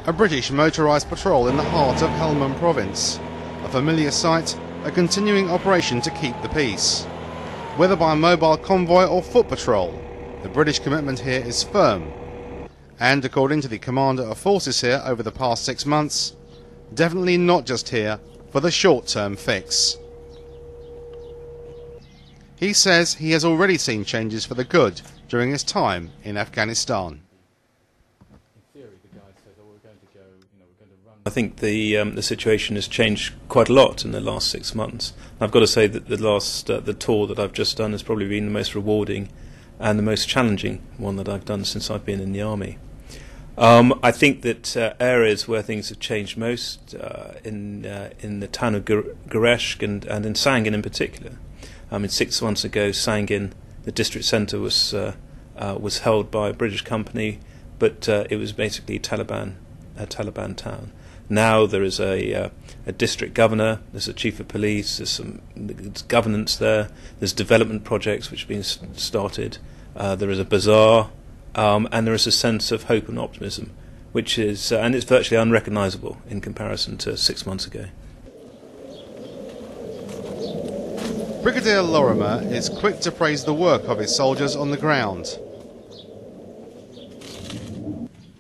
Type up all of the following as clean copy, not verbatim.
a British motorised patrol in the heart of Helmand province. A familiar sight, a continuing operation to keep the peace. Whether by mobile convoy or foot patrol, the British commitment here is firm. And according to the commander of forces here over the past 6 months, definitely not just here for the short-term fix. He says he has already seen changes for the good during his time in Afghanistan. I think the situation has changed quite a lot in the last 6 months. I've got to say that the tour that I've just done has probably been the most rewarding and the most challenging one that I've done since I've been in the army. I think that areas where things have changed most in the town of Guresh and in Sangin in particular. 6 months ago, Sangin, the district centre, was held by a British company, but it was basically a Taliban town. Now there is a district governor, there's a chief of police, there's governance there, there's development projects which have been started, there is a bazaar, and there is a sense of hope and optimism, which is, and it's virtually unrecognisable in comparison to 6 months ago. Brigadier Lorimer is quick to praise the work of his soldiers on the ground.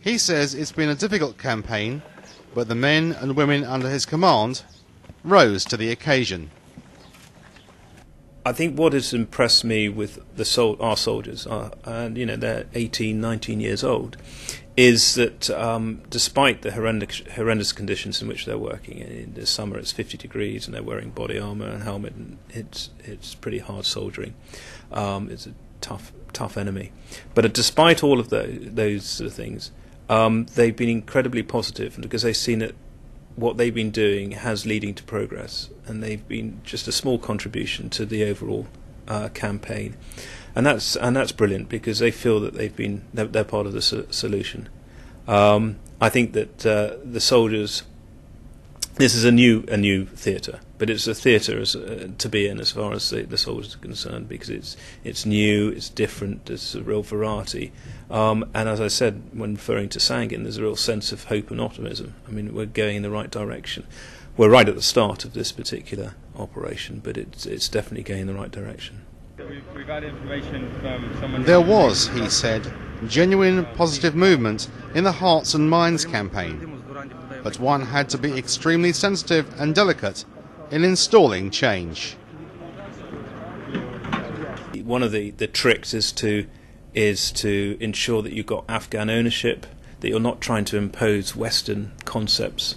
He says it's been a difficult campaign, but the men and women under his command rose to the occasion. I think what has impressed me with our soldiers, and they're 18, 19 years old, is that despite the horrendous conditions in which they're working, in the summer it's 50 degrees and they're wearing body armour and helmet, and it's pretty hard soldiering. It's a tough enemy. But despite all of those sort of things, they've been incredibly positive, because they've seen that what they've been doing has leading to progress, and they've been just a small contribution to the overall campaign, and that's brilliant, because they feel that they're part of the solution. I think that the soldiers, this is a new theatre, but it's a theatre to be in as far as the soldiers are concerned, because it's new, it's different, there's a real variety, and as I said when referring to Sangin, there's a real sense of hope and optimism. I mean, we're going in the right direction. We're right at the start of this particular operation, but it's definitely going in the right direction. We've had information from someone. There was, he said, genuine positive movement in the Hearts and Minds campaign, but one had to be extremely sensitive and delicate in installing change. One of the tricks is to ensure that you've got Afghan ownership, that you're not trying to impose Western concepts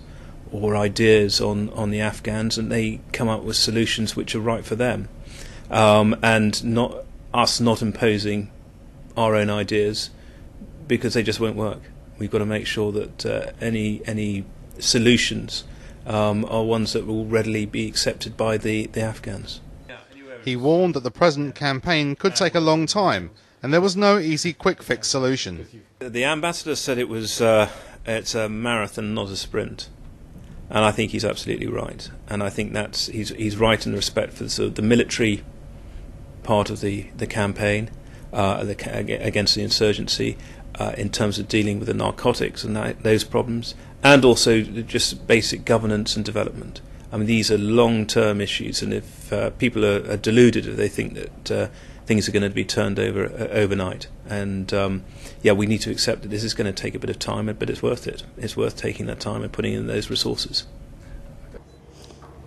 or ideas on the Afghans, and they come up with solutions which are right for them, and not imposing our own ideas, because they just won't work. We've got to make sure that any solutions are ones that will readily be accepted by the Afghans. He warned that the present campaign could take a long time, and there was no easy quick fix solution. The ambassador said it's a marathon, not a sprint, and I think he's absolutely right. And I think he's right in respect for the military part of the campaign against the insurgency, in terms of dealing with the narcotics and those problems, and also just basic governance and development. I mean, these are long-term issues, and if people are deluded if they think that things are going to be turned over overnight, and we need to accept that this is going to take a bit of time, but it's worth it. It's worth taking that time and putting in those resources.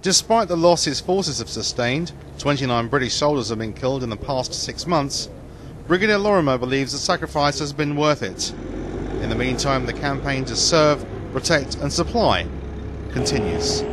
Despite the loss his forces have sustained, 29 British soldiers have been killed in the past 6 months, Brigadier Lorimer believes the sacrifice has been worth it. In the meantime, the campaign to serve, protect and supply continues.